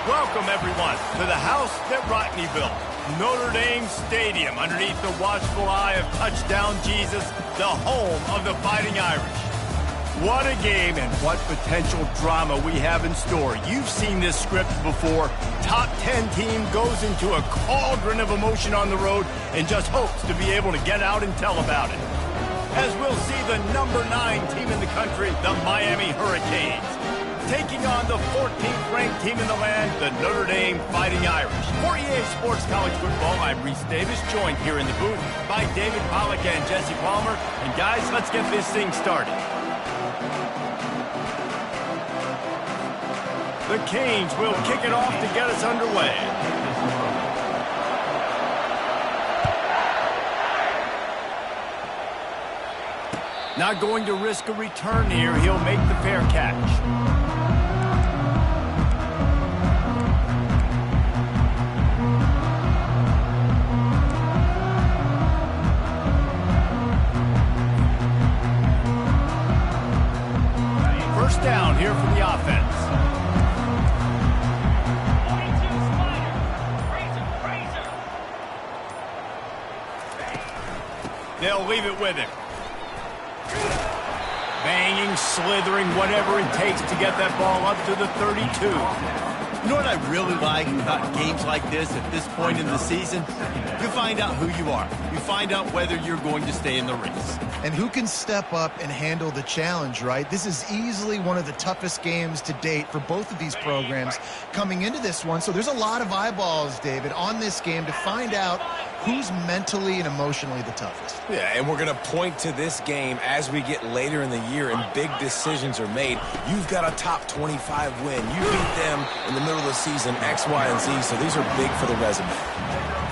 Welcome, everyone, to the house that Rockne built, Notre Dame Stadium, underneath the watchful eye of Touchdown Jesus, the home of the Fighting Irish. What a game and what potential drama we have in store. You've seen this script before. Top 10 team goes into a cauldron of emotion on the road and just hopes to be able to get out and tell about it. As we'll see the number 9 team in the country, the Miami Hurricanes, taking on the 14th ranked team in the land, the Notre Dame Fighting Irish. For EA Sports College Football, I'm Reese Davis, joined here in the booth by David Pollack and Jesse Palmer. And guys, let's get this thing started. The Canes will kick it off to get us underway. Not going to risk a return here. He'll make the fair catch. First down here for the offense. They'll leave it with him. Banging, slithering, whatever it takes to get that ball up to the 32. You know what I really like about games like this at this point in the season? You find out who you are. You find out whether you're going to stay in the race. And who can step up and handle the challenge, right? This is easily one of the toughest games to date for both of these programs coming into this one. So there's a lot of eyeballs, David, on this game to find out who's mentally and emotionally the toughest. Yeah, and we're going to point to this game as we get later in the year and big decisions are made. You've got a top 25 win. You beat them in the middle of the season, X, Y, and Z, so these are big for the resume.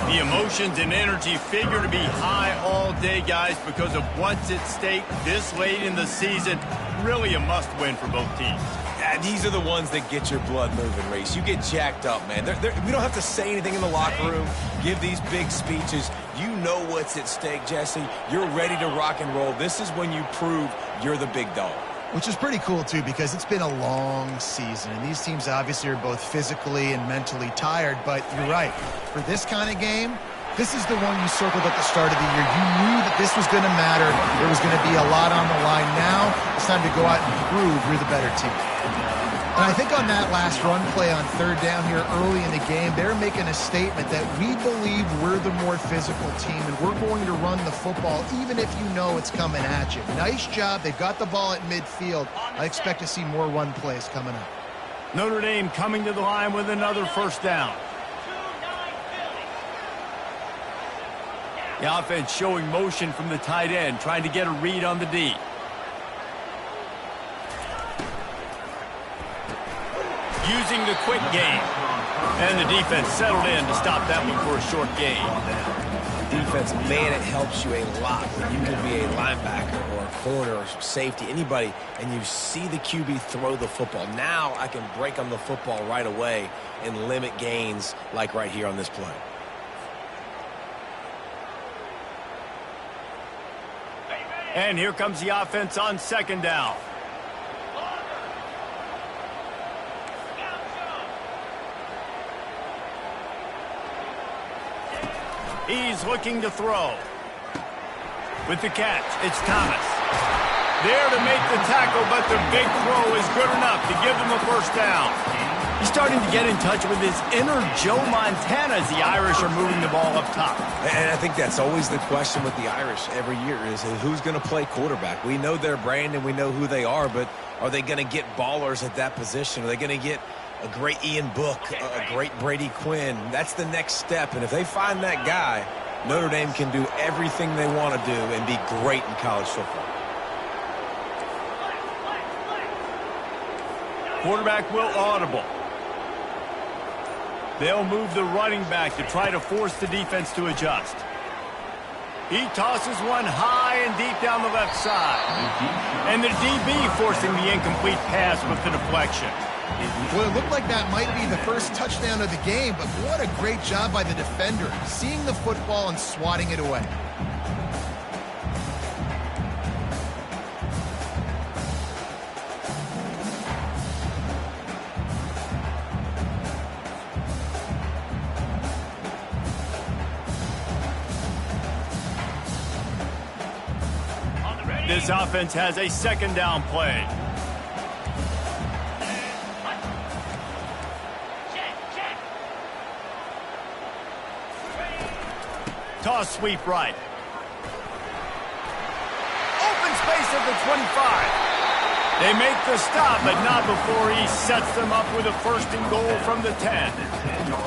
The emotions and energy figure to be high all day, guys, because of what's at stake this late in the season. Really a must-win for both teams. Yeah, these are the ones that get your blood moving, Reese. You get jacked up, man. We don't have to say anything in the locker room, give these big speeches. You know what's at stake, Jesse. You're ready to rock and roll. This is when you prove you're the big dog. Which is pretty cool, too, because it's been a long season. And these teams obviously are both physically and mentally tired. But you're right. For this kind of game, this is the one you circled at the start of the year. You knew that this was going to matter. There was going to be a lot on the line. Now it's time to go out and prove you're the better team. And I think on that last run play on third down here early in the game, they're making a statement that we believe we're the more physical team and we're going to run the football even if you know it's coming at you. Nice job. They got the ball at midfield. I expect to see more run plays coming up. Notre Dame coming to the line with another first down. The offense showing motion from the tight end, trying to get a read on the D. Using the quick game. And the defense settled in to stop that one for a short gain. Defense, man, it helps you a lot when you can be a linebacker or a corner or safety, anybody, and you see the QB throw the football. Now I can break on the football right away and limit gains like right here on this play. And here comes the offense on second down. He's looking to throw. With the catch, it's Thomas. There to make the tackle, but the big throw is good enough to give them a first down. He's starting to get in touch with his inner Joe Montana as the Irish are moving the ball up top. And I think that's always the question with the Irish every year is who's going to play quarterback. We know their brand and we know who they are, but are they going to get ballers at that position? Are they going to get a great Ian Book, a great Brady Quinn? That's the next step, and if they find that guy, Notre Dame can do everything they want to do and be great in college football. Quarterback will audible. They'll move the running back to try to force the defense to adjust. He tosses one high and deep down the left side. And the DB forcing the incomplete pass with the deflection. Well, it looked like that might be the first touchdown of the game, but what a great job by the defender, seeing the football and swatting it away. This offense has a second down play. Toss sweep right. Open space at the 25. They make the stop, but not before he sets them up with a first and goal from the 10.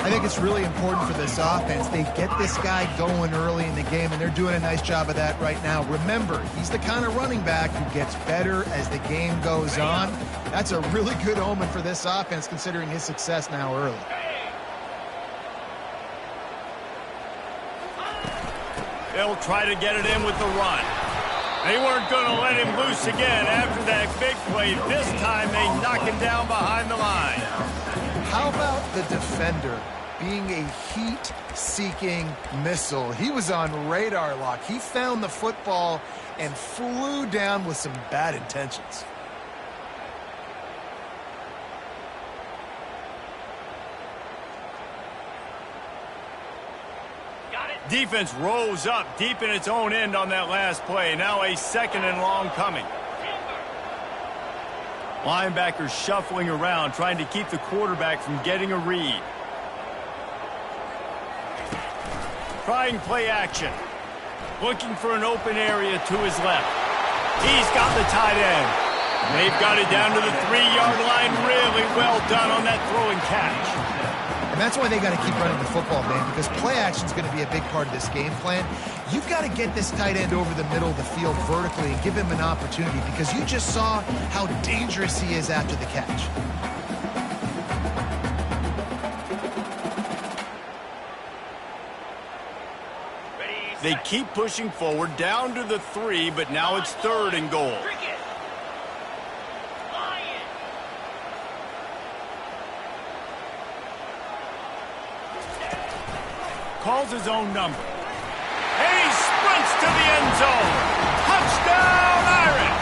I think it's really important for this offense. They get this guy going early in the game, and they're doing a nice job of that right now. Remember, he's the kind of running back who gets better as the game goes on. That's a really good omen for this offense, considering his success now early. They'll try to get it in with the run. They weren't going to let him loose again after that big play. This time they knock him down behind the line. How about the defender being a heat-seeking missile? He was on radar lock. He found the football and flew down with some bad intentions. Defense rose up deep in its own end on that last play. Now a second and long coming. Linebackers shuffling around, trying to keep the quarterback from getting a read. Trying play action. Looking for an open area to his left. He's got the tight end. They've got it down to the 3-yard line. Really well done on that throw and catch. And that's why they got to keep running the football, man, because play action is going to be a big part of this game plan. You've got to get this tight end over the middle of the field vertically and give him an opportunity, because you just saw how dangerous he is after the catch. They keep pushing forward down to the 3, but now it's third and goal. Calls his own number. And he sprints to the end zone. Touchdown, Irish!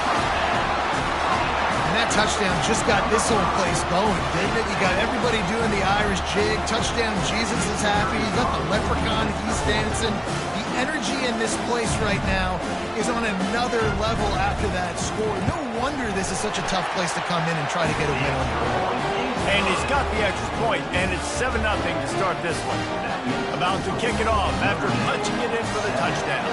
And that touchdown just got this whole place going, didn't it? You got everybody doing the Irish jig. Touchdown, Jesus is happy. You got the leprechaun, he's dancing. The energy in this place right now is on another level after that score. No wonder this is such a tough place to come in and try to get a win on the road. And he's got the extra point, and it's 7-0 to start this one. About to kick it off after punching it in for the touchdown.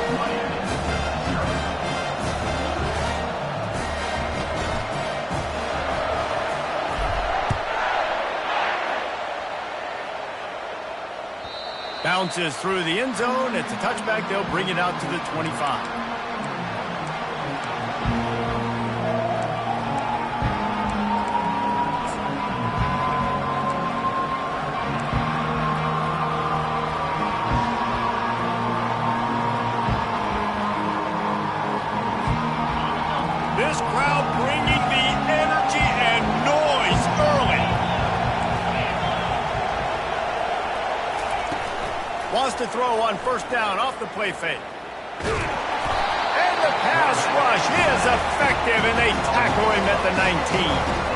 Bounces through the end zone. It's a touchback. They'll bring it out to the 25. This crowd bringing the energy and noise early. Wants to throw on first down off the play fake. And the pass rush is effective, and they tackle him at the 19.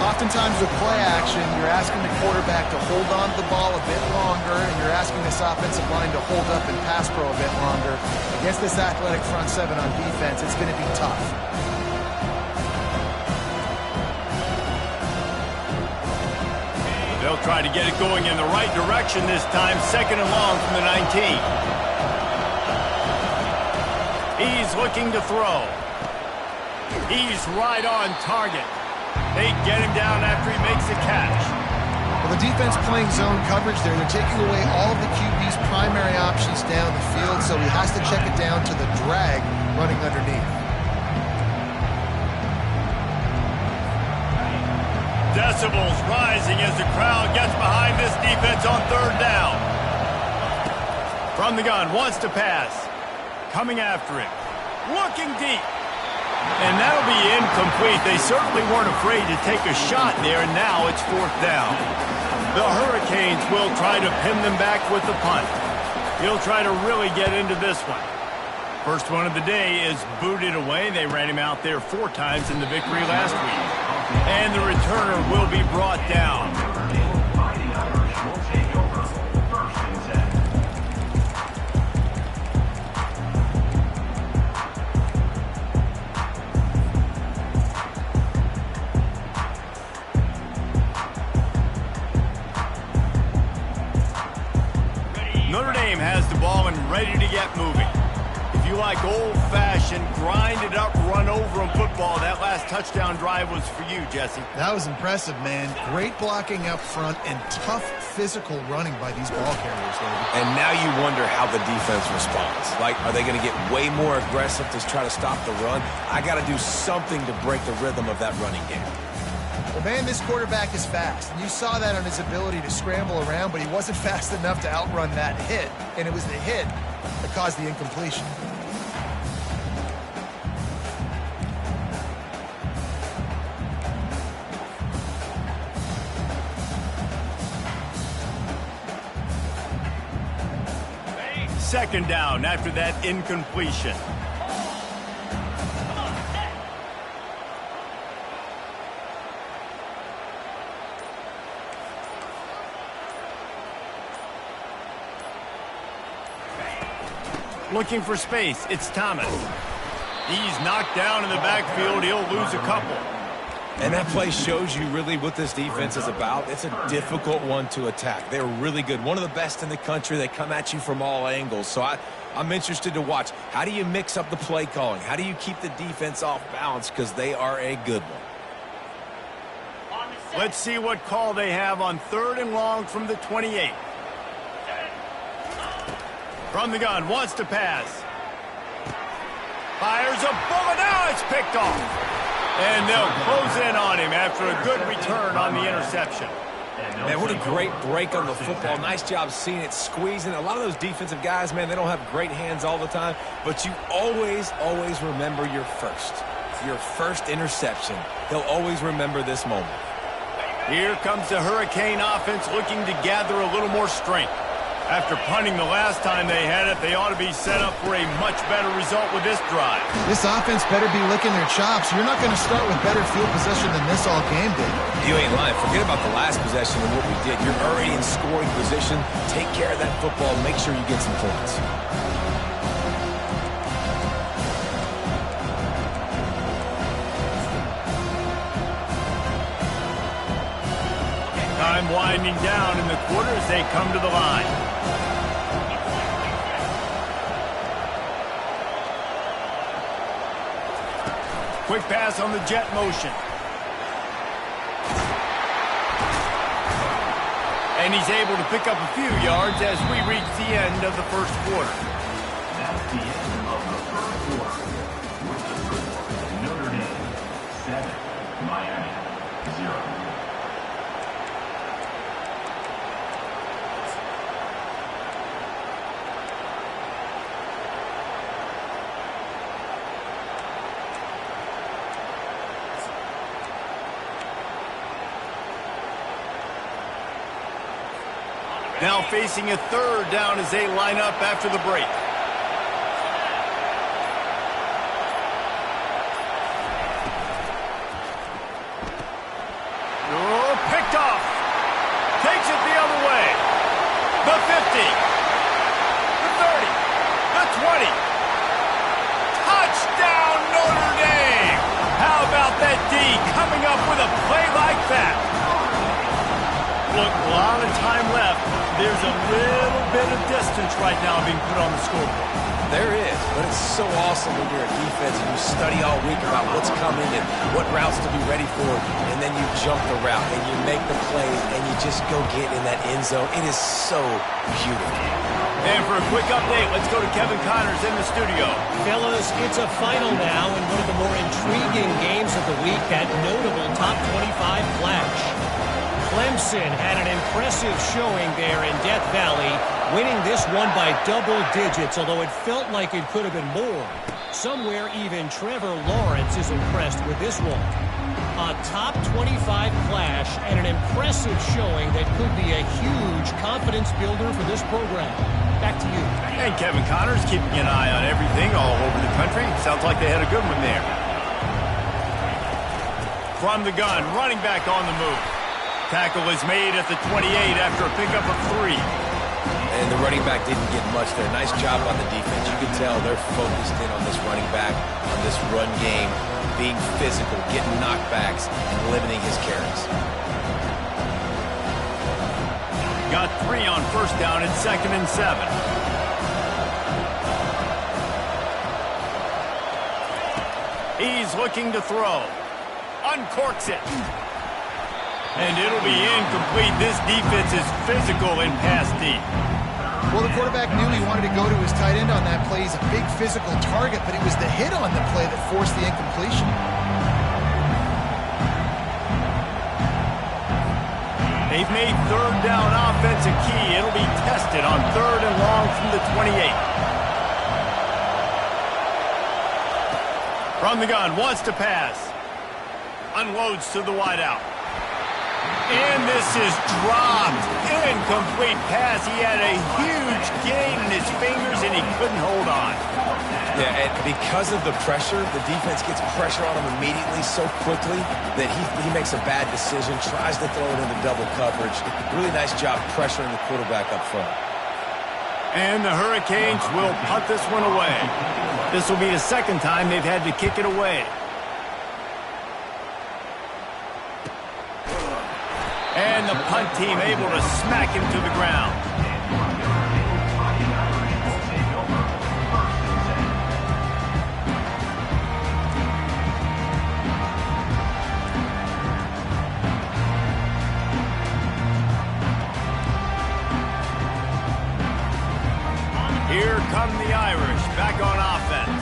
Oftentimes with play action, you're asking the quarterback to hold on to the ball a bit longer, and you're asking this offensive line to hold up and pass pro a bit longer. Against this athletic front seven on defense, it's going to be tough. They'll try to get it going in the right direction this time. Second and long from the 19. He's looking to throw. He's right on target. They get him down after he makes the catch. Well, the defense playing zone coverage there. They're taking away all of the QB's primary options down the field, so he has to check it down to the drag running underneath. Decibels rising as the crowd gets behind this defense on third down. From the gun, wants to pass. Coming after him. Looking deep. And that'll be incomplete. They certainly weren't afraid to take a shot there, and now it's fourth down. The Hurricanes will try to pin them back with the punt. He'll try to really get into this one. First one of the day is booted away. They ran him out there 4 times in the victory last week. And the returner will be brought down. get moving. If you like old-fashioned, grind-it-up, run-over-'em football, that last touchdown drive was for you, Jesse. That was impressive, man. Great blocking up front and tough physical running by these ball carriers, David. And now you wonder how the defense responds. Like, are they going to get way more aggressive to try to stop the run? I got to do something to break the rhythm of that running game. Well, man, this quarterback is fast, and you saw that on his ability to scramble around, but he wasn't fast enough to outrun that hit, and it was the hit that caused the incompletion. Second down after that incompletion. Looking for space, it's Thomas. He's knocked down in the backfield. He'll lose a couple. And that play shows you really what this defense is about. It's a difficult one to attack. They're really good. One of the best in the country. They come at you from all angles. So I'm interested to watch. How do you mix up the play calling? How do you keep the defense off balance? Because they are a good one. Let's see what call they have on 3rd and long from the 28. From the gun, wants to pass. Fires a bullet. Now it's picked off. And they'll close in on him after a good return on the interception. Man, what a great break on the football. Nice job seeing it squeezing. A lot of those defensive guys, man, they don't have great hands all the time, but you always remember your first interception. They'll always remember this moment. Here comes the Hurricane offense looking to gather a little more strength. After punting the last time they had it, they ought to be set up for a much better result with this drive. This offense better be licking their chops. You're not going to start with better field possession than this all game did. You ain't lying. Forget about the last possession and what we did. You're already in scoring position. Take care of that football. Make sure you get some points. Time winding down in the quarter as they come to the line. Quick pass on the jet motion. And he's able to pick up a few yards as we reach the end of the first quarter. That's the end of the first quarter. With the score, Notre Dame 7, Miami 0. Now facing a 3rd down as they line up after the break. Oh, picked off. Takes it the other way. The 50. The 30. The 20. Touchdown, Notre Dame. How about that D coming up with a play like that? Look, a lot of time left. There's a little bit of distance right now being put on the scoreboard. There is, but it's so awesome when you're a defense and you study all week about what's coming and what routes to be ready for, and then you jump the route and you make the plays and you just go get in that end zone. It is so beautiful. And for a quick update, let's go to Kevin Connors in the studio. Fellas, it's a final now in one of the more intriguing games of the week, that notable top 25 clash. Clemson had an impressive showing there in Death Valley, winning this one by double digits, although it felt like it could have been more. Somewhere even Trevor Lawrence is impressed with this one. A top 25 clash and an impressive showing that could be a huge confidence builder for this program. Back to you. And Kevin Connors keeping an eye on everything all over the country. Sounds like they had a good one there. From the gun, running back on the move. Tackle is made at the 28 after a pickup of 3. And the running back didn't get much there. Nice job on the defense. You can tell they're focused in on this running back, on this run game, being physical, getting knockbacks, and limiting his carries. Got 3 on 1st down and 2nd and 7. He's looking to throw. Uncorks it. And it'll be incomplete. This defense is physical in pass deep. Well, the quarterback knew he wanted to go to his tight end on that play. He's a big physical target, but it was the hit on the play that forced the incompletion. They've made third down offense a key. It'll be tested on 3rd and long from the 28. From the gun, wants to pass. Unloads to the wideout. And this is dropped. Incomplete pass. He had a huge gain in his fingers, and he couldn't hold on. Yeah, and because of the pressure, the defense gets pressure on him immediately so quickly that he makes a bad decision, tries to throw it into double coverage. Really nice job pressuring the quarterback up front. And the Hurricanes will punt this one away. This will be the second time they've had to kick it away. And the punt team able to smack him to the ground. Here come the Irish back on offense.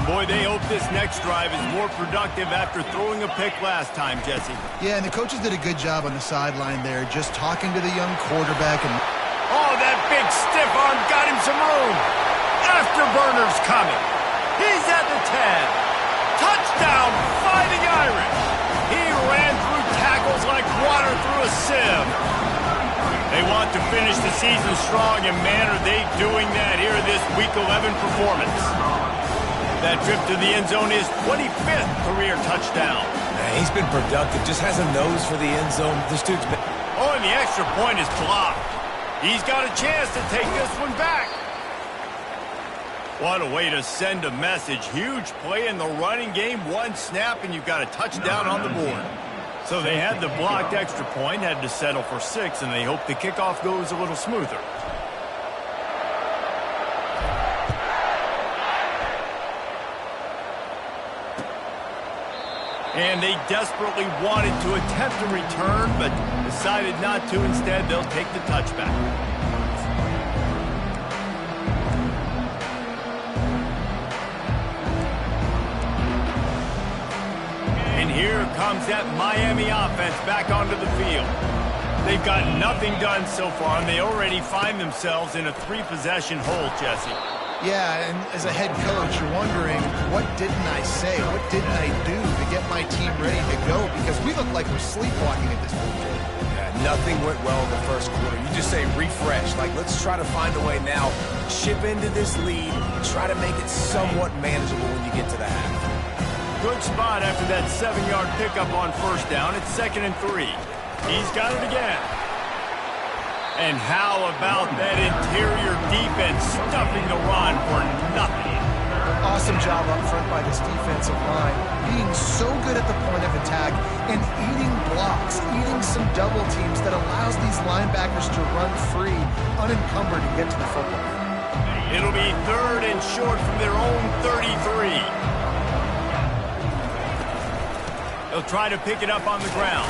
Boy, they hope this next drive is more productive after throwing a pick last time, Jesse. Yeah, and the coaches did a good job on the sideline there, just talking to the young quarterback. And oh, that big stiff arm got him some room. Afterburner's coming. He's at the 10. Touchdown, Fighting Irish. He ran through tackles like water through a sieve. They want to finish the season strong, and man, are they doing that here this Week 11 performance. That trip to the end zone is 25th career touchdown. Man, he's been productive, just has a nose for the end zone. This dude's been... Oh, and the extra point is blocked. He's got a chance to take this one back. What a way to send a message. Huge play in the running game. One snap, and you've got a touchdown on the board. So they had the blocked extra point, had to settle for 6, and they hope the kickoff goes a little smoother. And they desperately wanted to attempt a return, but decided not to. Instead, they'll take the touchback. And here comes that Miami offense back onto the field. They've got nothing done so far, and they already find themselves in a 3-possession hole, Jesse. yeah, and as a head coach, you're wondering, what didn't I say? What didn't I do to get my team ready to go? Because we look like we're sleepwalking at this point. Yeah, nothing went well in the first quarter. You just say refresh. Like, let's try to find a way now, chip into this lead, and try to make it somewhat manageable when you get to the half. Good spot after that 7-yard pickup on first down. It's 2nd and 3. He's got it again. And how about that interior defense stuffing the run for nothing? Awesome job up front by this defensive line, being so good at the point of attack and eating blocks, eating some double teams that allows these linebackers to run free, unencumbered, and get to the football. It'll be 3rd and short from their own 33. They'll try to pick it up on the ground.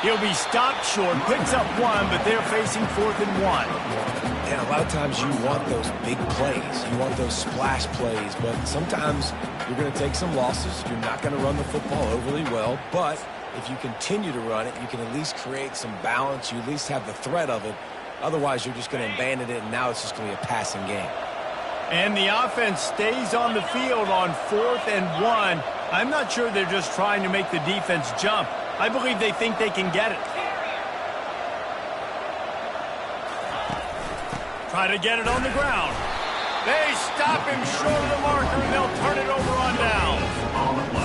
He'll be stopped short, picks up 1, but they're facing 4th and 1. And a lot of times you want those big plays. You want those splash plays, but sometimes you're going to take some losses. You're not going to run the football overly well, but if you continue to run it, you can at least create some balance. You at least have the threat of it. Otherwise, you're just going to abandon it, and now it's just going to be a passing game. And the offense stays on the field on 4th and 1. I'm not sure they're just trying to make the defense jump. I believe they think they can get it. Try to get it on the ground. They stop him short of the marker, and they'll turn it over on down.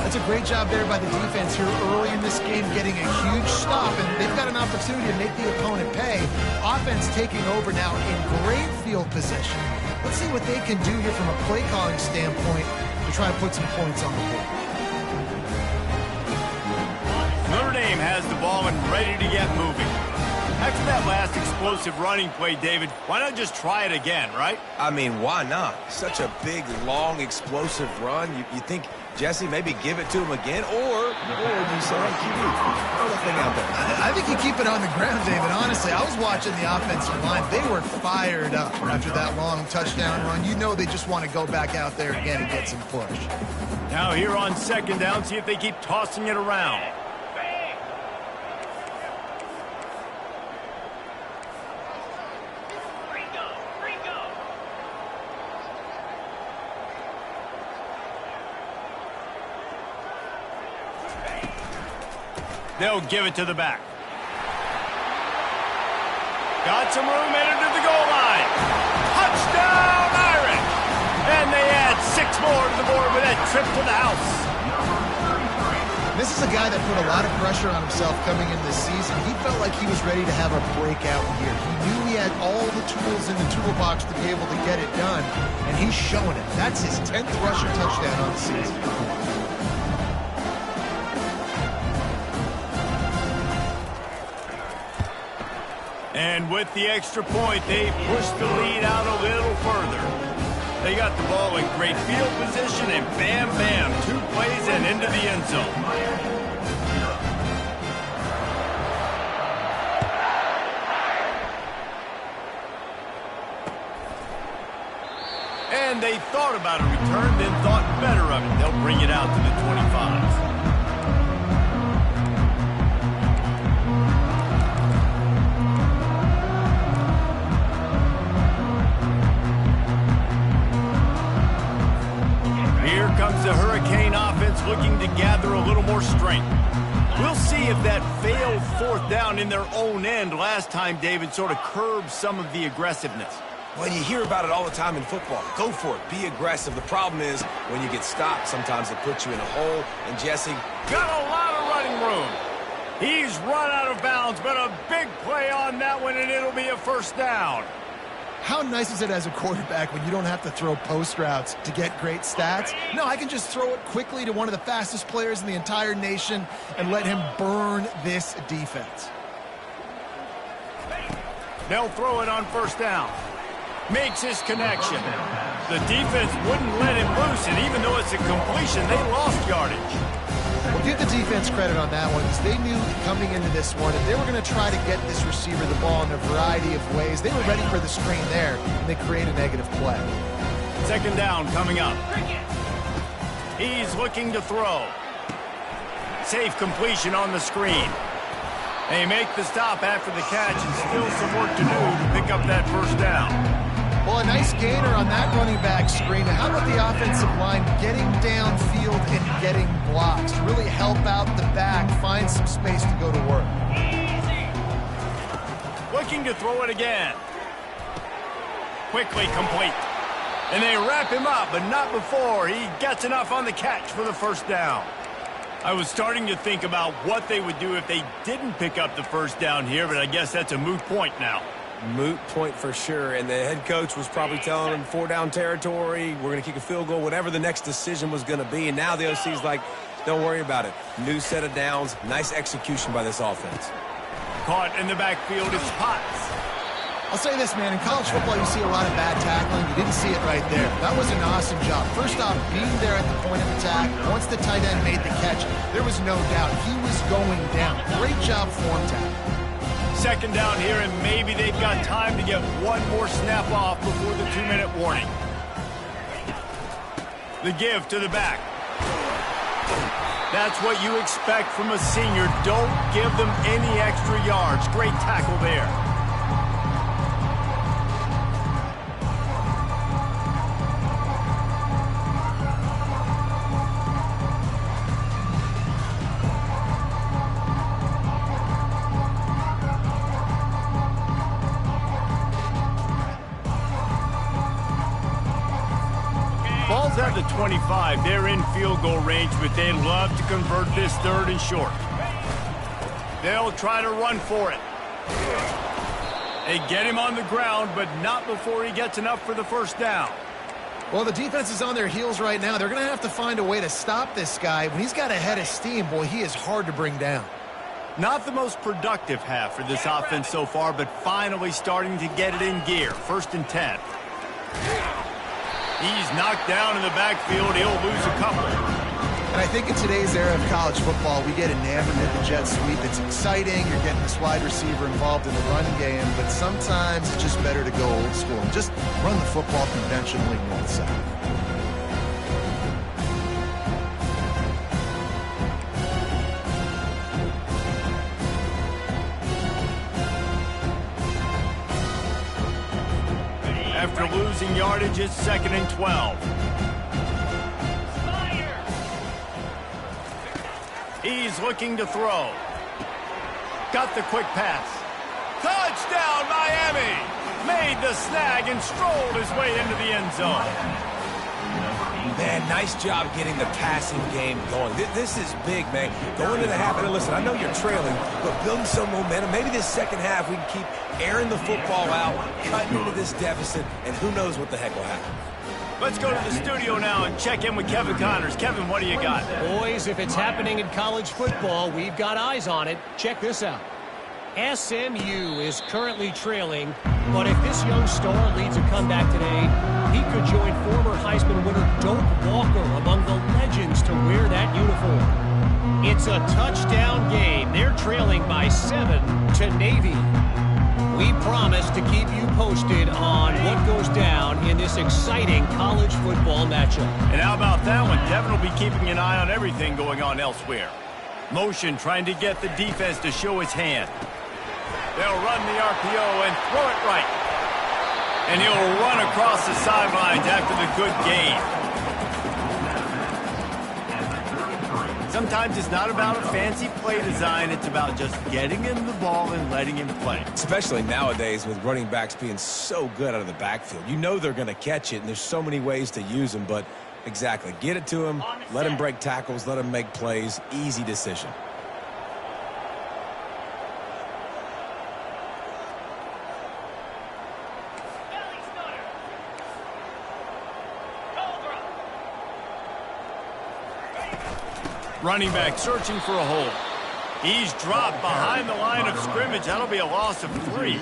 That's a great job there by the defense here early in this game, getting a huge stop, and they've got an opportunity to make the opponent pay. Offense taking over now in great field position. Let's see what they can do here from a play calling standpoint to try to put some points on the board. Notre Dame has the ball and ready to get moving. After that last explosive running play, David, why not just try it again, right? I mean, why not? Such a big, long, explosive run. You think, Jesse, maybe give it to him again? Or do you say, hey, QB, throw that thing out there? I think you keep it on the ground, David. Honestly, I was watching the offensive line. They were fired up after that long touchdown run. You know they just want to go back out there again and get some push. Now here on second down, see if they keep tossing it around. They'll give it to the back. Got some room, headed to the goal line. Touchdown, Irish! And they add 6 more to the board with that trip to the house. This is a guy that put a lot of pressure on himself coming in this season. He felt like he was ready to have a breakout year. He knew he had all the tools in the toolbox to be able to get it done, and he's showing it. That's his 10th rushing touchdown on the season. And with the extra point, they push the lead out a little further. They got the ball in great field position, and bam, bam, 2 plays and into the end zone. And they thought about a return, then thought better of it. They'll bring it out to the 25s. The Hurricane offense looking to gather a little more strength. We'll see if that failed 4th down in their own end last time, David, sort of curbed some of the aggressiveness. Well, you hear about it all the time in football. Go for it. Be aggressive. The problem is when you get stopped, sometimes it puts you in a hole. And Jesse got a lot of running room. He's run out of bounds, but a big play on that one, and it'll be a 1st down. How nice is it as a quarterback when you don't have to throw post routes to get great stats? No, I can just throw it quickly to one of the fastest players in the entire nation and let him burn this defense. They'll throw it on 1st down. Makes his connection. The defense wouldn't let him loose, and even though it's a completion, they lost yardage. Well, give the defense credit on that one, because they knew coming into this one, if they were going to try to get this receiver the ball in a variety of ways, they were ready for the screen there, and they create a negative play. 2nd down coming up. He's looking to throw. Safe completion on the screen. They make the stop after the catch, and still some work to do to pick up that 1st down. Well, a nice gainer on that running back screen. How about the offensive line getting downfield and getting blocks to really help out the back, find some space to go to work? Looking to throw it again. Quickly complete. And they wrap him up, but not before he gets enough on the catch for the 1st down. I was starting to think about what they would do if they didn't pick up the 1st down here, but I guess that's a moot point now. Moot point for sure, and the head coach was probably telling him 4-down territory, we're going to kick a field goal, whatever the next decision was going to be, and now the OC's like, don't worry about it. New set of downs, nice execution by this offense. Caught in the backfield is Potts. I'll say this, man, in college football you see a lot of bad tackling. You didn't see it right there. That was an awesome job. First off, being there at the point of attack, once the tight end made the catch, there was no doubt he was going down. Great job form tackle. 2nd down here, and maybe they've got time to get one more snap off before the 2-minute warning. The give to the back. That's what you expect from a senior. Don't give them any extra yards. Great tackle there. Ball's at the 25. They're in field goal range, but they'd love to convert this 3rd and short. They'll try to run for it. They get him on the ground, but not before he gets enough for the 1st down. Well, the defense is on their heels right now. They're going to have to find a way to stop this guy. When he's got a head of steam, boy, he is hard to bring down. Not the most productive half for this offense so far, but finally starting to get it in gear. 1st and 10. He's knocked down in the backfield. He'll lose a couple. And I think in today's era of college football, we get enamored with the jet sweep. It's exciting. You're getting this wide receiver involved in the running game, but sometimes it's just better to go old school and just run the football conventionally north-south. After losing yardage, it's 2nd and 12. He's looking to throw. Got the quick pass. Touchdown, Miami! Made the snag and strolled his way into the end zone. Man, nice job getting the passing game going. This is big, man. Going into the half, and listen, I know you're trailing, but building some momentum. Maybe this second half we can keep airing the football out, cutting into this deficit, and who knows what the heck will happen. Let's go to the studio now and check in with Kevin Connors. Kevin, what do you got? Boys, if it's happening in college football, we've got eyes on it. Check this out. SMU is currently trailing, but if this young star leads a comeback today, he could join former Heisman winner Doak Walker among the legends to wear that uniform. It's a touchdown game. They're trailing by 7 to Navy. We promise to keep you posted on what goes down in this exciting college football matchup. And how about that one? Devin will be keeping an eye on everything going on elsewhere. Motion trying to get the defense to show his hand. They'll run the RPO and throw it right. And he'll run across the sidelines after the good gain. Sometimes it's not about a fancy play design. It's about just getting him the ball and letting him play. Especially nowadays with running backs being so good out of the backfield. You know they're going to catch it, and there's so many ways to use them. But exactly, get it to him, let him break tackles, let him make plays. Easy decision. Running back searching for a hole. He's dropped behind the line of scrimmage. That'll be a loss of 3.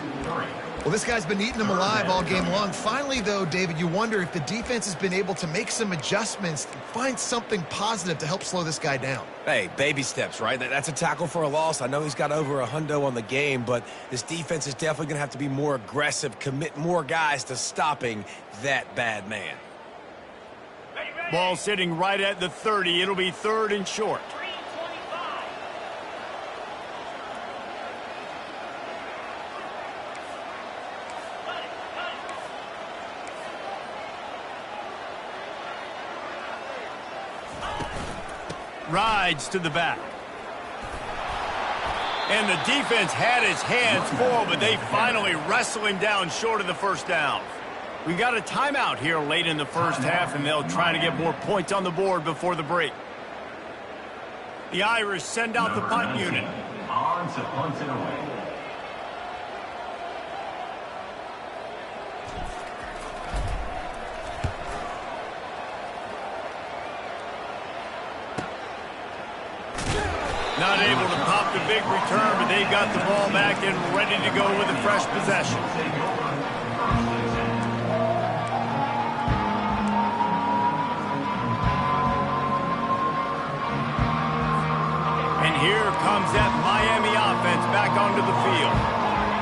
Well, this guy's been eating them alive all game long. Finally, though, David, you wonder if the defense has been able to make some adjustments, find something positive to help slow this guy down. Hey, baby steps, right? That's a tackle for a loss. I know he's got over $100 on the game, but this defense is definitely going to have to be more aggressive, commit more guys to stopping that bad man. Ball sitting right at the 30. It'll be 3rd and short. Rides to the back. And the defense had his hands full, but they finally wrestle him down short of the first down. We got a timeout here late in the first half, and they'll try to get more points on the board before the break. The Irish send out the punt unit. On to punt it away. Not able to pop the big return, but they got the ball back and ready to go with a fresh possession. And here comes that Miami offense back onto the field.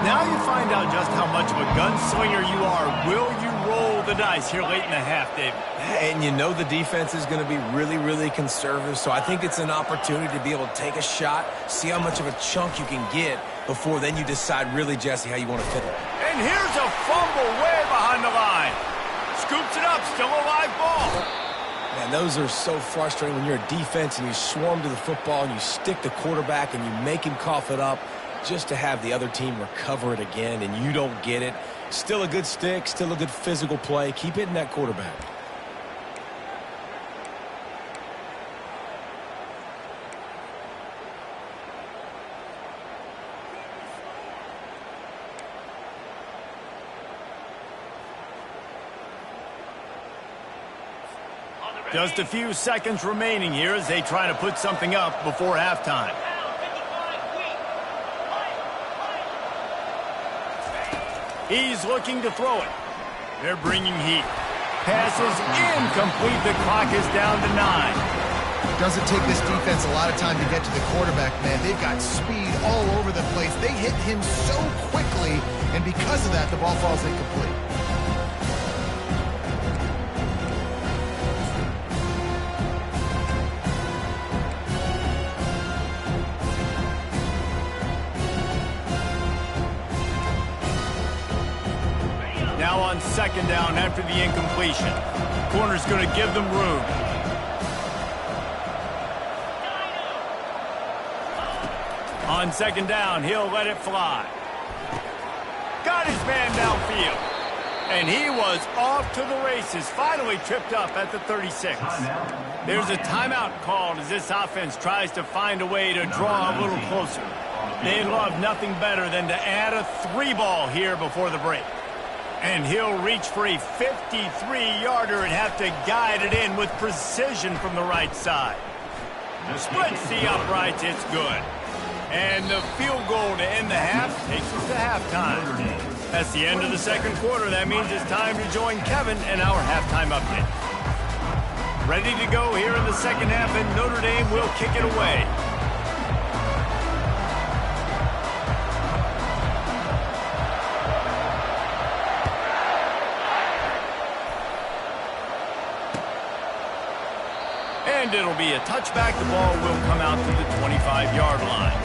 Now you find out just how much of a gunslinger you are. Will you roll the dice here late in the half, David? And you know the defense is going to be really, really conservative, so I think it's an opportunity to be able to take a shot, see how much of a chunk you can get before then you decide really, Jesse, how you want to fit it. And here's a fumble way behind the line. Scoops it up, still a live ball. Man, those are so frustrating when you're a defense and you swarm to the football and you stick the quarterback and you make him cough it up just to have the other team recover it again and you don't get it. Still a good stick, still a good physical play. Keep hitting that quarterback. Just a few seconds remaining here as they try to put something up before halftime. He's looking to throw it. They're bringing heat. Pass is incomplete. The clock is down to 9. Doesn't take this defense a lot of time to get to the quarterback, man. They've got speed all over the place. They hit him so quickly, and because of that, the ball falls incomplete. Now on second down after the incompletion. Corner's going to give them room. On second down, he'll let it fly. Got his man downfield. And he was off to the races. Finally tripped up at the 36. There's a timeout called as this offense tries to find a way to draw a little closer. They'd love nothing better than to add a 3-ball here before the break. And he'll reach for a 53-yarder and have to guide it in with precision from the right side. Splits the uprights, it's good. And the field goal to end the half takes us to halftime. That's the end of the second quarter. That means it's time to join Kevin in our halftime update. Ready to go here in the second half, and Notre Dame will kick it away. And it'll be a touchback. The ball will come out to the 25-yard line.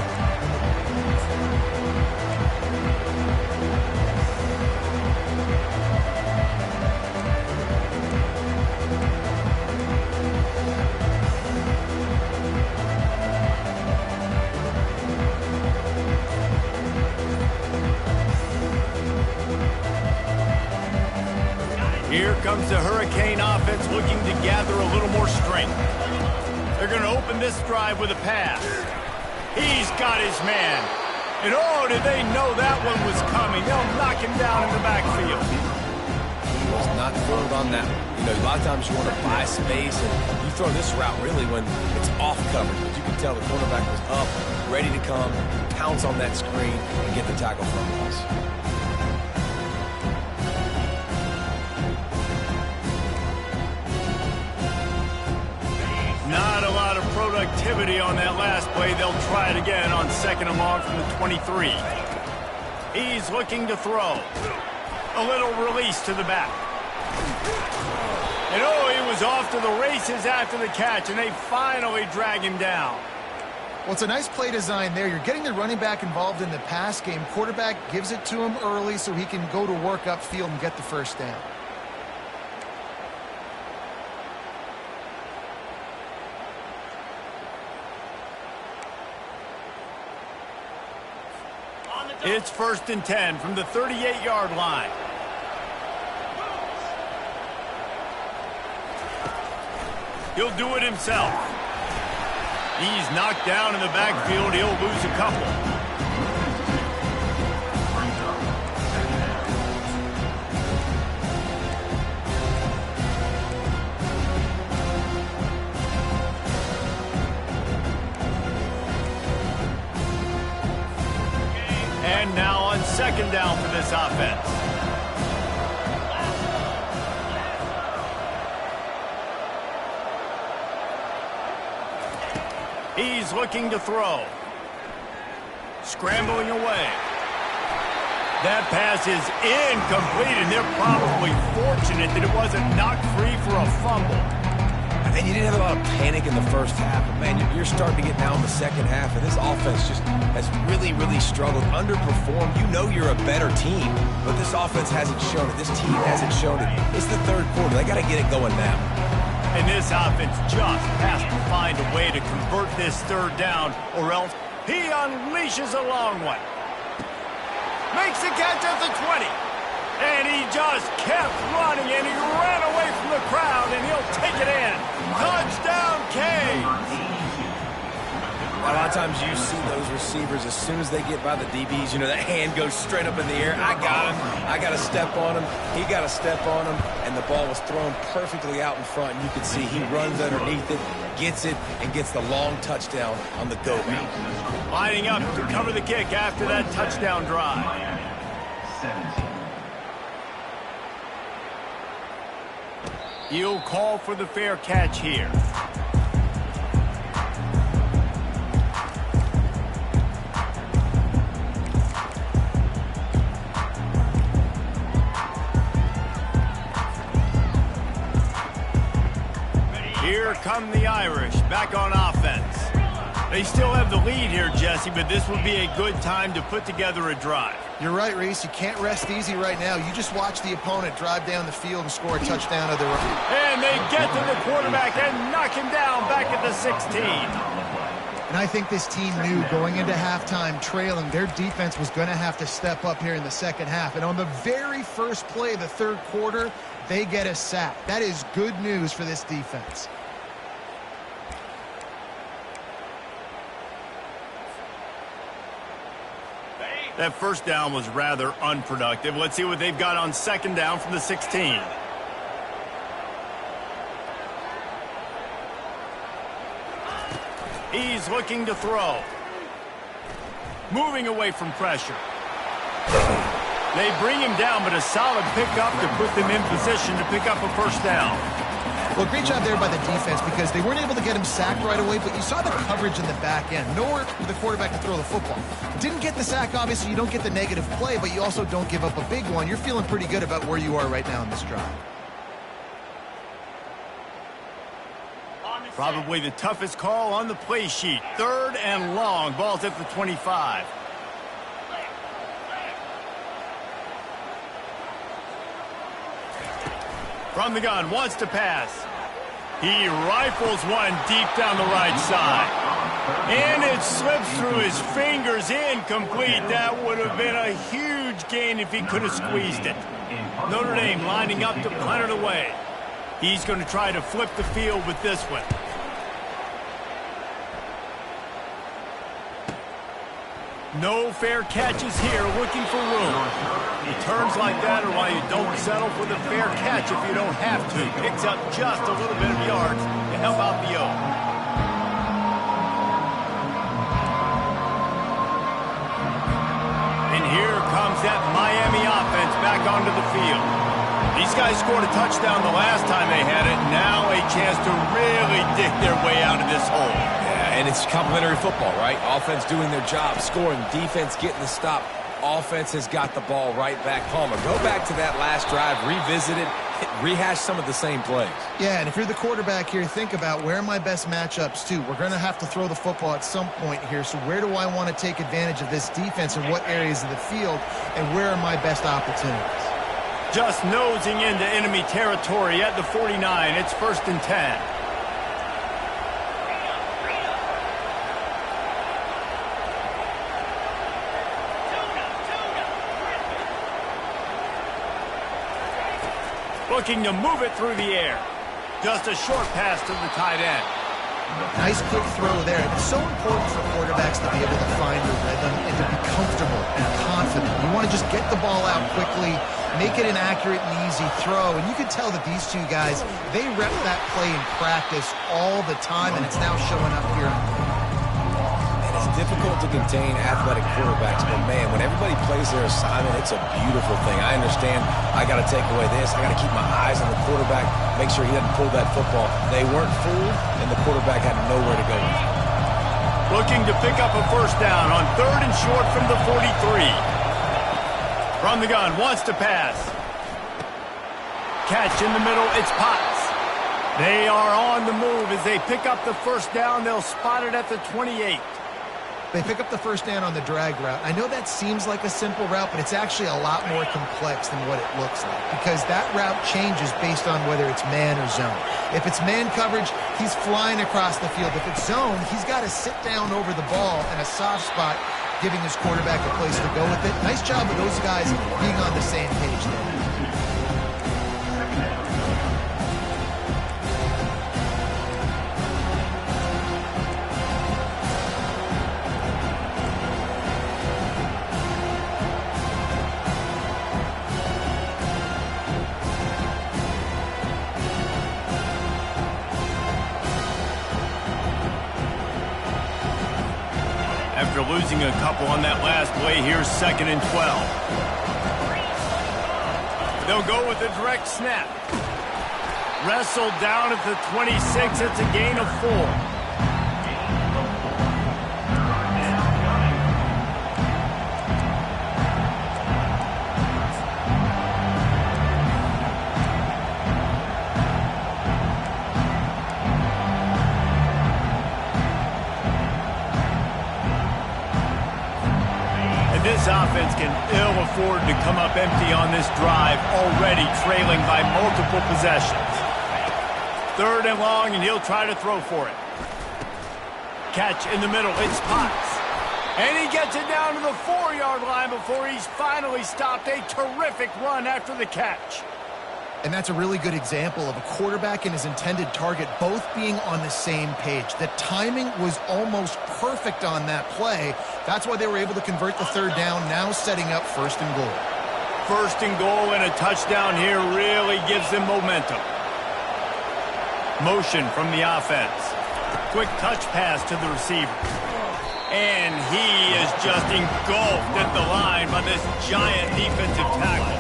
Here comes the Hurricane offense looking to gather a little more strength. They're going to open this drive with a pass. He's got his man. And oh, did they know that one was coming. They'll knock him down in the backfield. He was not fooled on that one. You know, a lot of times you want to buy space, and you throw this route really when it's off coverage. But you can tell the cornerback was up, ready to come, pounce on that screen, and get the tackle from us. Not a lot of productivity on that last play. They'll try it again on second and long from the 23. He's looking to throw. A little release to the back. And oh, he was off to the races after the catch, and they finally drag him down. Well, it's a nice play design there. You're getting the running back involved in the pass game. Quarterback gives it to him early so he can go to work upfield and get the first down. It's 1st and 10 from the 38-yard line. He'll do it himself. He's knocked down in the backfield. He'll lose a couple. And now on second down for this offense. He's looking to throw. Scrambling away. That pass is incomplete, and they're probably fortunate that it wasn't knocked free for a fumble. And you didn't have a lot of panic in the first half, but man, you're starting to get now in the second half, and this offense just has really, really struggled, underperformed. You know you're a better team, but this offense hasn't shown it. This team hasn't shown it. It's the third quarter. They got to get it going now. And this offense just has to find a way to convert this third down, or else he unleashes a long one. Makes the catch at the 20. And he just kept running, and he ran away from the crowd, and he'll take it in. Touchdown, Canes! A lot of times you see those receivers, as soon as they get by the DBs, you know, that hand goes straight up in the air. I got him. I got to step on him. He got to step on him, and the ball was thrown perfectly out in front, and you can see he runs underneath it, gets it, and gets the long touchdown on the go route. Lining up to cover the kick after that touchdown drive. Miami, 17. He'll call for the fair catch here. Here come the Irish, back on offense. They still have the lead here, Jesse, but this would be a good time to put together a drive. You're right, Reese. You can't rest easy right now. You just watch the opponent drive down the field and score a touchdown of their own. And they get to the quarterback and knock him down back at the 16. And I think this team knew going into halftime trailing, their defense was going to have to step up here in the second half. And on the very first play of the third quarter, they get a sack. That is good news for this defense. That first down was rather unproductive. Let's see what they've got on second down from the 16. He's looking to throw. Moving away from pressure. They bring him down, but a solid pickup to put them in position to pick up a first down. Well, great job there by the defense because they weren't able to get him sacked right away, but you saw the coverage in the back end. Nowhere for the quarterback to throw the football. Didn't get the sack, obviously. You don't get the negative play, but you also don't give up a big one. You're feeling pretty good about where you are right now in this drive. Probably the toughest call on the play sheet. Third and long. Ball's at the 25. From the gun, wants to pass. He rifles one deep down the right side. And it slips through his fingers, incomplete. That would have been a huge gain if he could have squeezed it. Notre Dame lining up to punt it away. He's going to try to flip the field with this one. No fair catches here, looking for room. Returns like that are why you don't settle for the fair catch if you don't have to. Picks up just a little bit of yards to help out the O. And here comes that Miami offense back onto the field. These guys scored a touchdown the last time they had it. Now a chance to really dig their way out of this hole. And it's complementary football, right? Offense doing their job, scoring, defense getting the stop. Offense has got the ball right back. Palmer, go back to that last drive, revisit it, rehash some of the same plays. Yeah, and if you're the quarterback here, think about where are my best matchups too. We're going to have to throw the football at some point here, so where do I want to take advantage of this defense and what areas of the field, and where are my best opportunities? Just nosing into enemy territory at the 49. It's 1st and 10. Looking to move it through the air. Just a short pass to the tight end. Nice quick throw there. It's so important for quarterbacks to be able to find the rhythm and to be comfortable and confident. You want to just get the ball out quickly, make it an accurate and easy throw. And you can tell that these two guys, they rep that play in practice all the time, and it's now showing up here. It's difficult to contain athletic quarterbacks, but man, when everybody plays their assignment, it's a beautiful thing. I understand I got to take away this. I got to keep my eyes on the quarterback, make sure he doesn't pull that football. They weren't fooled, and the quarterback had nowhere to go with it. Looking to pick up a first down on 3rd and short from the 43. From the gun, wants to pass. Catch in the middle, it's Potts. They are on the move as they pick up the first down. They'll spot it at the 28. They pick up the first down on the drag route. I know that seems like a simple route, but it's actually a lot more complex than what it looks like because that route changes based on whether it's man or zone. If it's man coverage, he's flying across the field. If it's zone, he's got to sit down over the ball in a soft spot, giving his quarterback a place to go with it. Nice job of those guys being on the same page there. After losing a couple on that last play, here's 2nd and 12. They'll go with a direct snap. Wrestled down at the 26. It's a gain of 4. This offense can ill afford to come up empty on this drive, already trailing by multiple possessions. 3rd and long, and he'll try to throw for it. Catch in the middle, it's Potts. And he gets it down to the 4-yard line before he's finally stopped. A terrific run after the catch. And that's a really good example of a quarterback and his intended target both being on the same page. The timing was almost perfect on that play. That's why they were able to convert the 3rd down, now setting up 1st and goal. 1st and goal and a touchdown here really gives them momentum. Motion from the offense. Quick touch pass to the receiver. And he is just engulfed at the line by this giant defensive tackle.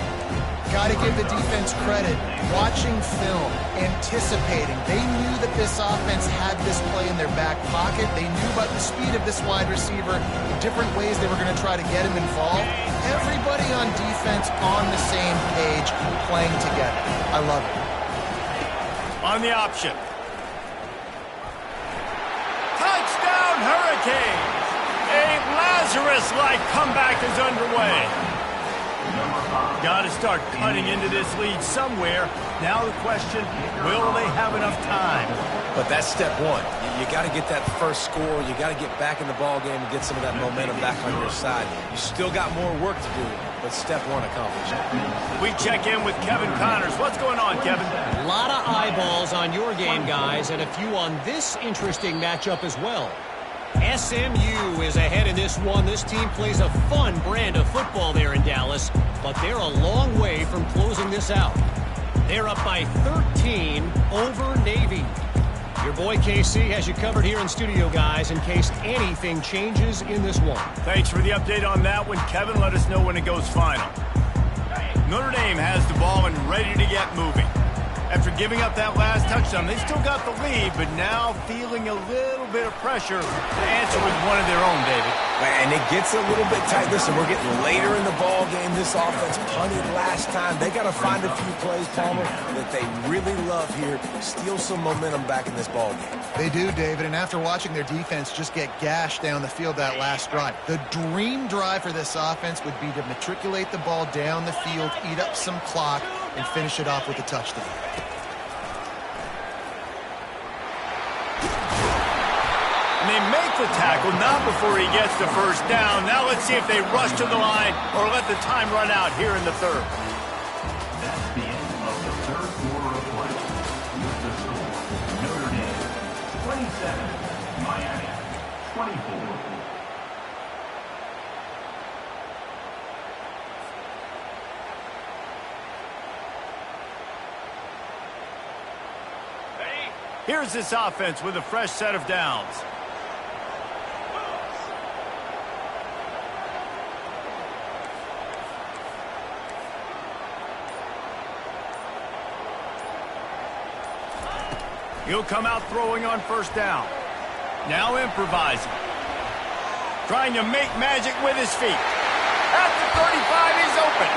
Got to give the defense credit. Watching film, anticipating. They knew that this offense had this play in their back pocket. They knew about the speed of this wide receiver, the different ways they were going to try to get him involved. Everybody on defense on the same page, playing together. I love it. On the option. Touchdown Hurricanes! A Lazarus-like comeback is underway. Got to start cutting into this lead somewhere. Now the question, will they have enough time? But that's step one. You got to get that first score. You got to get back in the ball game and get some of that momentum back on your side. You still got more work to do, but step one accomplished. We check in with Kevin Connors. What's going on, Kevin? A lot of eyeballs on your game, guys, and a few on this interesting matchup as well. SMU is ahead in this one. This team plays a fun brand of football there in Dallas, but they're a long way from closing this out. They're up by 13 over Navy. Your boy KC has you covered here in studio, guys, in case anything changes in this one. Thanks for the update on that one, Kevin. Let us know when it goes final. Notre Dame has the ball and ready to get moving. After giving up that last touchdown, they still got the lead, but now feeling a little bit of pressure to answer with one of their own, David. And it gets a little bit tight. Listen, we're getting later in the ball game. This offense punted last time. They got to find a few plays, Palmer, that they really love here. Steal some momentum back in this ball game. They do, David, and after watching their defense just get gashed down the field that last drive, the dream drive for this offense would be to matriculate the ball down the field, eat up some clock, and finish it off with a touchdown. And they make the tackle, not before he gets the 1st down. Now let's see if they rush to the line or let the time run out here in the 3rd. That's the end of the 3rd quarter of play. With the score, Notre Dame 27, Miami 24. Here's this offense with a fresh set of downs. He'll come out throwing on 1st down. Now improvising. Trying to make magic with his feet. At the 35, he's open.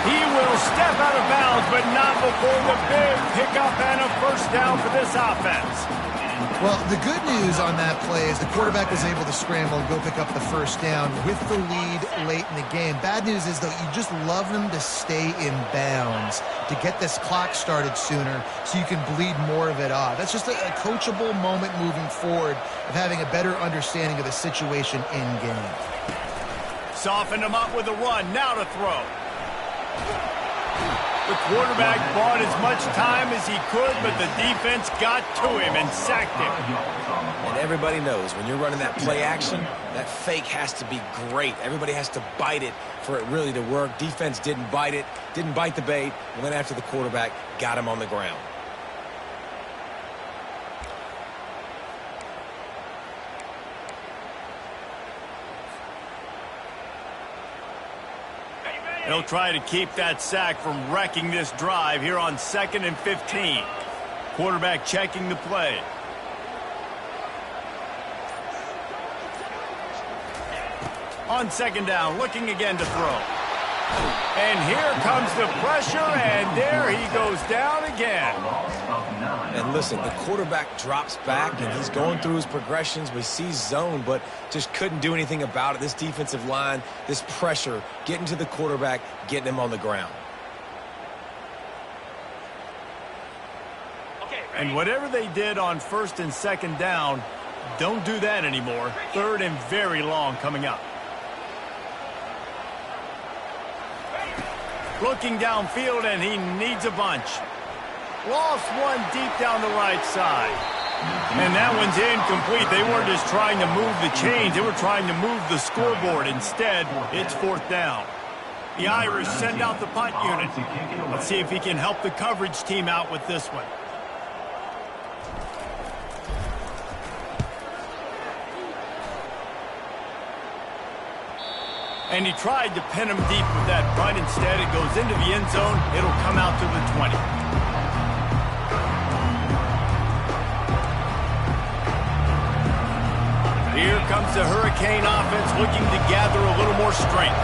He will step out of bounds, but not before the big pickup and a 1st down for this offense. Well, the good news on that play is the quarterback was able to scramble and go pick up the 1st down with the lead late in the game. Bad news is, though, you just love them to stay in bounds to get this clock started sooner so you can bleed more of it off. That's just a coachable moment moving forward of having a better understanding of the situation in game. Softened him up with a run. Now to throw. The quarterback bought as much time as he could, but the defense got to him and sacked him. And everybody knows when you're running that play action, that fake has to be great. Everybody has to bite it for it really to work. Defense didn't bite it, didn't bite the bait, went after the quarterback, got him on the ground. They'll try to keep that sack from wrecking this drive here on 2nd and 15. Quarterback checking the play. On 2nd down, looking again to throw. And here comes the pressure, and there he goes down again. And listen, the quarterback drops back, and he's going through his progressions. We see zone, but just couldn't do anything about it. This defensive line, this pressure, getting to the quarterback, getting him on the ground. And whatever they did on 1st and 2nd down, don't do that anymore. 3rd and very long coming up. Looking downfield, and he needs a bunch. Lost one deep down the right side. And that one's incomplete. They weren't just trying to move the chains. They were trying to move the scoreboard. Instead, it's 4th down. The Irish send out the punt unit. Let's see if he can help the coverage team out with this one. And he tried to pin him deep with that punt. Instead, it goes into the end zone. It'll come out to the 20. Here comes the Hurricane offense looking to gather a little more strength.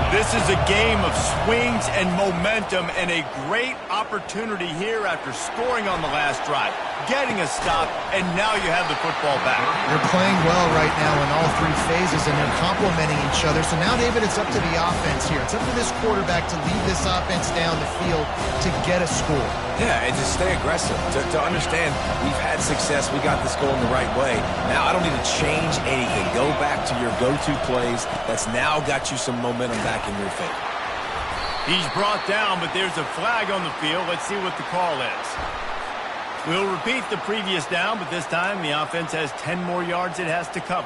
This is a game of swings and momentum, and a great opportunity here after scoring on the last drive, getting a stop, and now you have the football back. They're playing well right now in all 3 phases, and they're complementing each other. So now, David, it's up to the offense here. It's up to this quarterback to lead this offense down the field to get a score. Yeah, and just stay aggressive. To understand, we've had success. We got this going the right way. Now I don't need to change anything. Go back to your go-to plays. That's now got you some momentum back in your favor. He's brought down, but there's a flag on the field. Let's see what the call is. We'll repeat the previous down, but this time the offense has 10 more yards it has to cover.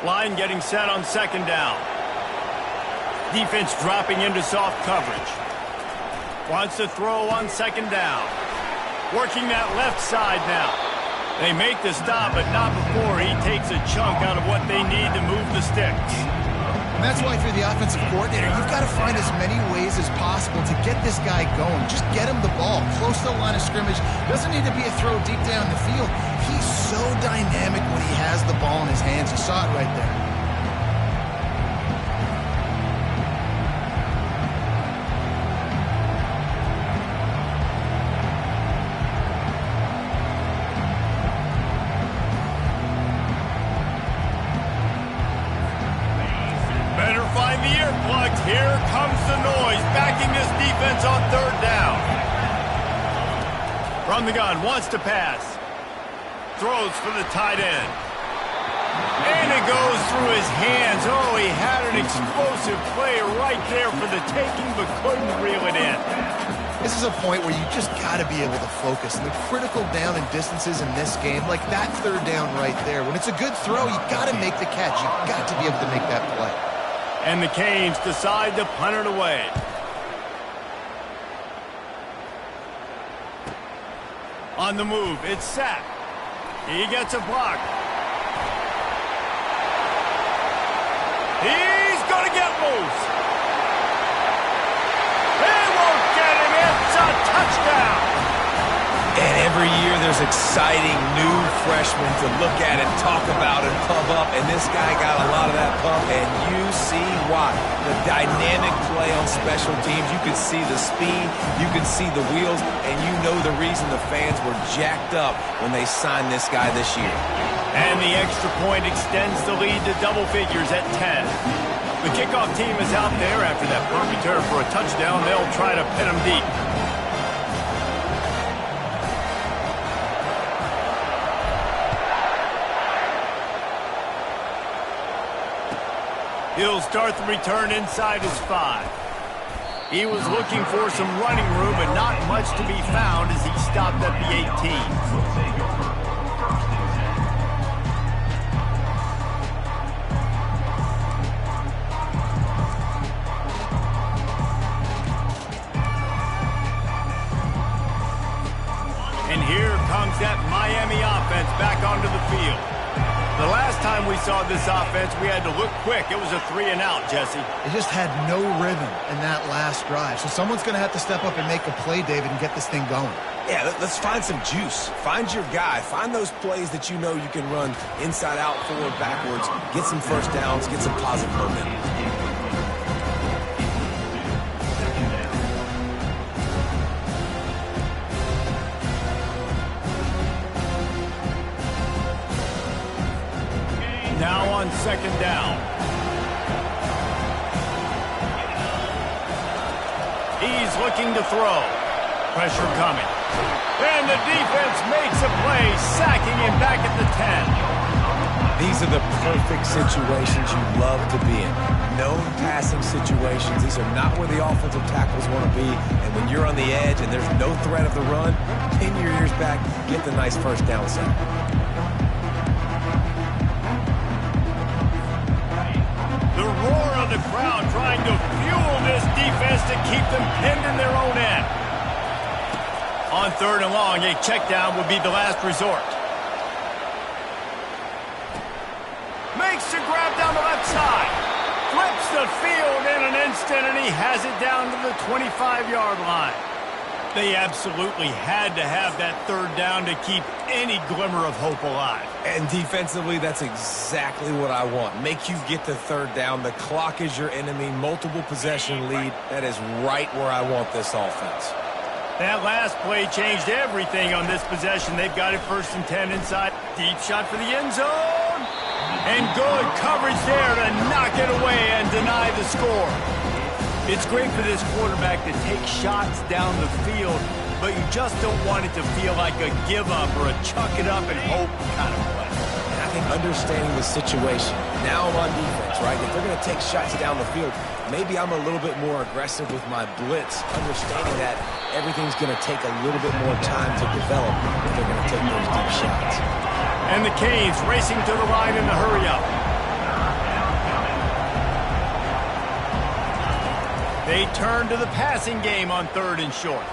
Line getting set on 2nd down. Defense dropping into soft coverage. Wants to throw on 2nd down. Working that left side now. They make the stop, but not before he takes a chunk out of what they need to move the sticks. And that's why, if you're the offensive coordinator, you've got to find as many ways as possible to get this guy going. Just get him the ball close to the line of scrimmage. Doesn't need to be a throw deep down the field. He's so dynamic when he has the ball in his hands. You saw it right there. Better find the earplugs. Here comes the noise, backing this defense on 3rd down. From the gun, wants to pass. Throws for the tight end. And it goes through his hands. Oh, he had an explosive play right there for the taking, but couldn't reel it in. This is a point where you just got to be able to focus. And the critical down and distances in this game, like that 3rd down right there, when it's a good throw, you got to make the catch. You got to be able to make that play. And the Canes decide to punt it away. On the move, it's sacked. He gets a block. He's going to get loose. They won't get him. It's a touchdown. And every year there's exciting new freshmen to look at and talk about and pump up. And this guy got a lot of that pump, and you see why. The dynamic play on special teams. You can see the speed. You can see the wheels. And you know the reason the fans were jacked up when they signed this guy this year. And the extra point extends the lead to double figures at 10. The kickoff team is out there after that punt return for a touchdown. They'll try to pin him deep. He'll start the return inside his 5. He was looking for some running room, but not much to be found as he stopped at the 18. comes that Miami offense back onto the field. The last time we saw this offense, we had to look quick. It was a 3-and-out, Jesse. They just had no rhythm in that last drive. So someone's going to have to step up and make a play, David, and get this thing going. Yeah, let's find some juice. Find your guy. Find those plays that you know you can run inside out, forward, backwards. Get some first downs. Get some positive momentum. Now on second down. He's looking to throw. Pressure coming. And the defense makes a play, sacking him back at the 10. These are the perfect situations you love to be in. Known passing situations. These are not where the offensive tackles want to be. And when you're on the edge and there's no threat of the run, pin your ears back, get the nice first down set. The roar of the crowd trying to fuel this defense to keep them pinned in their own end. On third and long, a check down would be the last resort. Makes the grab down the left side. Flips the field in an instant, and he has it down to the 25-yard line. They absolutely had to have that third down to keep any glimmer of hope alive. And defensively, that's exactly what I want. Make you get the third down. The clock is your enemy. Multiple possession lead. That is right where I want this offense. That last play changed everything on this possession. They've got it first and 10 inside. Deep shot for the end zone. And good coverage there to knock it away and deny the score. It's great for this quarterback to take shots down the field, but you just don't want it to feel like a give-up or a chuck it up and hope kind of play. And I think understanding the situation, now I'm on defense, right? If they're going to take shots down the field, maybe I'm a little bit more aggressive with my blitz, understanding that everything's going to take a little bit more time to develop if they're going to take those deep shots. And the Canes racing to the line in the hurry-up. They turn to the passing game on third and short.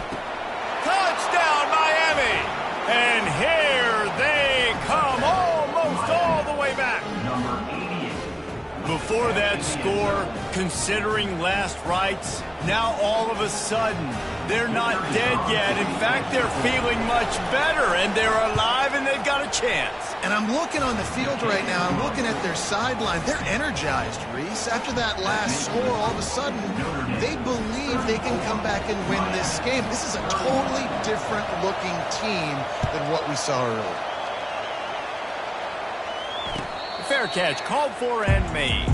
Touchdown, Miami! And here they come almost all the way back. Before that score, considering last rites, now all of a sudden, they're not dead yet. In fact, they're feeling much better, and they're alive, and they've got a chance. And I'm looking on the field right now. I'm looking at their sideline. They're energized, Reese. After that last score, all of a sudden, they believe they can come back and win this game. This is a totally different-looking team than what we saw earlier. Fair catch, called for and made.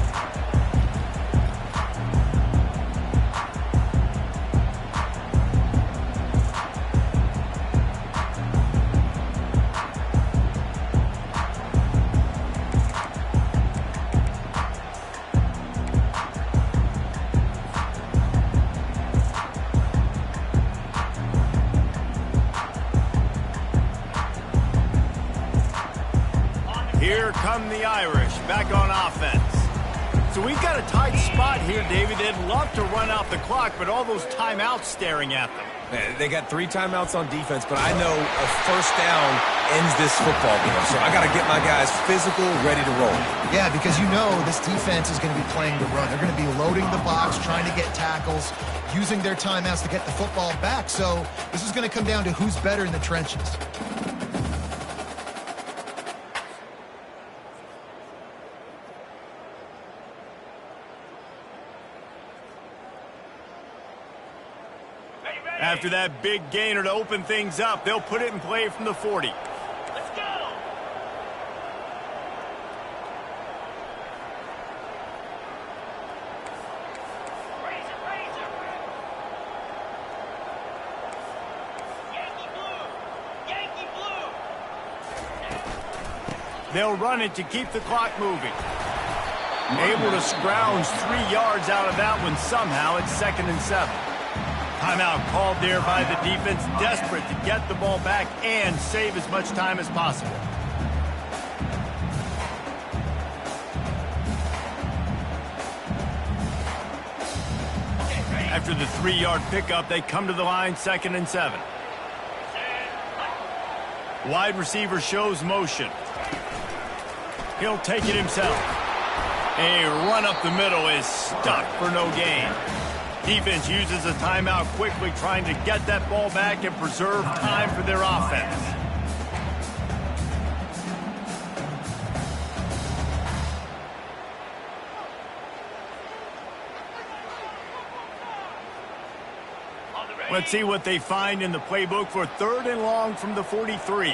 Here come the Irish back on offense. So we've got a tight spot here, David. They'd love to run out the clock, but all those timeouts staring at them. They got 3 timeouts on defense, but I know a first down ends this football game. So I got to get my guys physical, ready to roll. Yeah, because you know this defense is going to be playing the run. They're going to be loading the box, trying to get tackles, using their timeouts to get the football back. So this is going to come down to who's better in the trenches. After that big gainer to open things up, they'll put it in play from the 40. Let's go! Yankee blue! They'll run it to keep the clock moving. Able to scrounge 3 yards out of that one somehow. It's 2nd and 7. Timeout called there by the defense, desperate to get the ball back and save as much time as possible. After the 3-yard pickup, they come to the line, 2nd and 7. Wide receiver shows motion. He'll take it himself. A run up the middle is stuck for no gain. Defense uses a timeout quickly, trying to get that ball back and preserve time for their offense. Let's see what they find in the playbook for 3rd and long from the 43.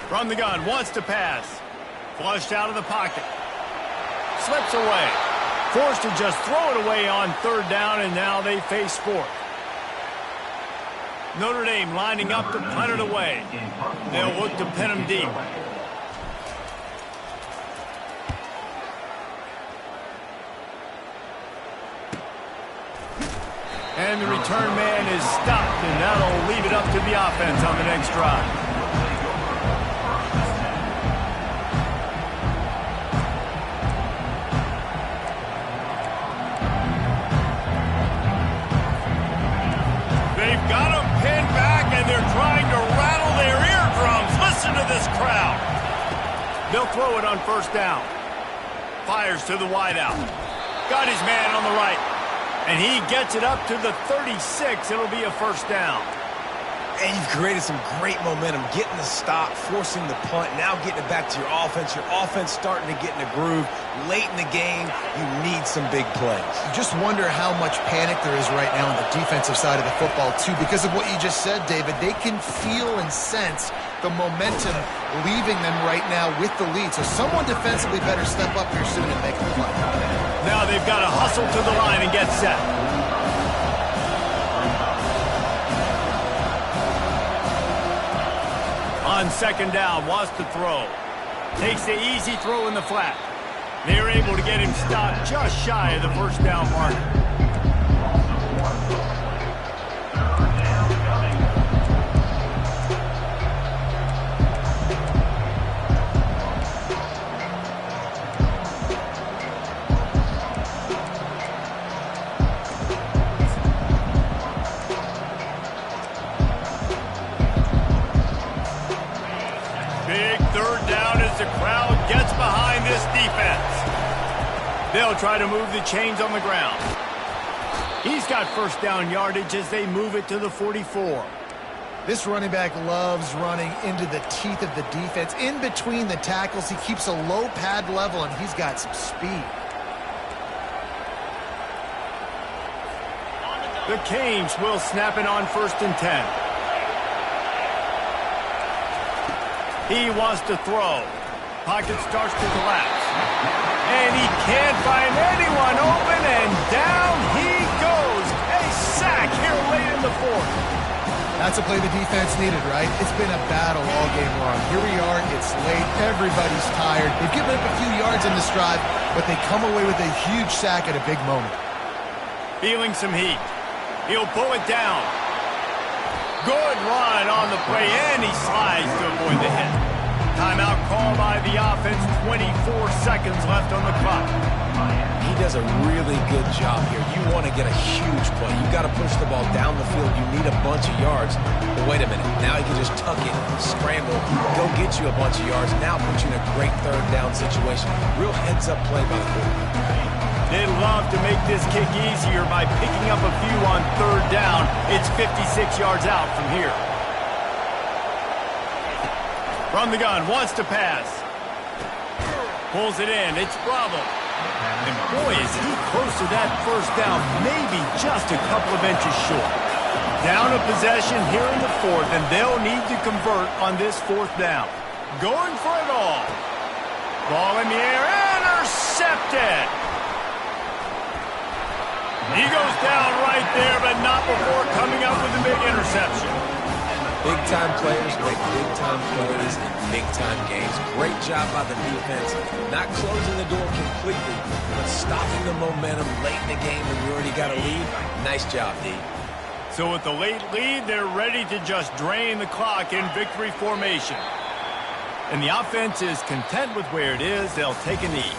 From the gun, wants to pass. Flushed out of the pocket. Slips away. Forced to just throw it away on 3rd down, and now they face 4th. Notre Dame lining up to punt it away. They'll look to pin him deep. And the return man is stopped, and that'll leave it up to the offense on the next drive. They've got him pinned back, and they're trying to rattle their eardrums. Listen to this crowd. They'll throw it on 1st down. Fires to the wideout. Got his man on the right. And he gets it up to the 36. It'll be a 1st down. And you've created some great momentum, getting the stop, forcing the punt, now getting it back to your offense. Your offense starting to get in a groove. Late in the game, you need some big plays. You just wonder how much panic there is right now on the defensive side of the football, too. Because of what you just said, David, they can feel and sense the momentum leaving them right now with the lead. So someone defensively better step up here soon and make a play. Now they've got to hustle to the line and get set. On 2nd down, wants to throw. Takes the easy throw in the flat. They're able to get him stopped just shy of the 1st down mark. The crowd gets behind this defense. They'll try to move the chains on the ground. He's got 1st down yardage as they move it to the 44. This running back loves running into the teeth of the defense. In between the tackles, he keeps a low pad level, and he's got some speed. The Canes will snap it on 1st and 10. He wants to throw. Pocket starts to collapse. And he can't find anyone open, and down he goes. A sack here late in the 4th. That's a play the defense needed, right? It's been a battle all game long. Here we are, it's late, everybody's tired. They've given up a few yards in this drive, but they come away with a huge sack at a big moment. Feeling some heat. He'll pull it down. Good run on the play, and he slides to avoid the hit. Timeout call by the offense, 24 seconds left on the clock. He does a really good job here. You want to get a huge play. You've got to push the ball down the field. You need a bunch of yards. But wait a minute. Now he can just tuck it, scramble, go get you a bunch of yards. Now put you in a great 3rd down situation. Real heads-up play by the quarterback. They'd love to make this kick easier by picking up a few on 3rd down. It's 56 yards out from here. From the gun, wants to pass. Pulls it in, it's Bravo. And boy, is he close to that 1st down, maybe just a couple of inches short. Down a possession here in the 4th, and they'll need to convert on this 4th down. Going for it all. Ball in the air, intercepted. He goes down right there, but not before coming up with a big interception. Big-time players make big-time plays in big-time games. Great job by the defense. Not closing the door completely, but stopping the momentum late in the game when you already got a lead. Nice job, D. So with the late lead, they're ready to just drain the clock in victory formation. And the offense is content with where it is. They'll take a knee.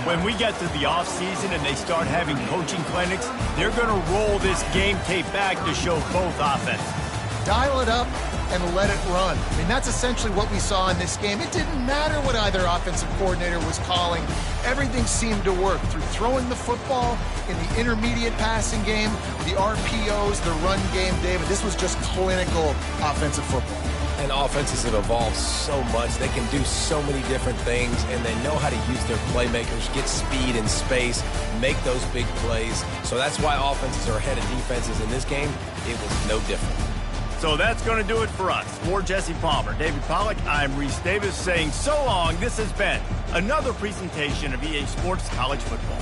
When we get to the offseason and they start having coaching clinics, they're going to roll this game tape back to show both offenses. Dial it up and let it run. I mean, that's essentially what we saw in this game. It didn't matter what either offensive coordinator was calling. Everything seemed to work through throwing the football in the intermediate passing game, the RPOs, the run game, David. This was just clinical offensive football. And offenses have evolved so much. They can do so many different things, and they know how to use their playmakers, get speed and space, make those big plays. So that's why offenses are ahead of defenses in this game. It was no different. So that's going to do it for us. For Jesse Palmer, David Pollack, I'm Reese Davis saying so long. This has been another presentation of EA Sports College Football.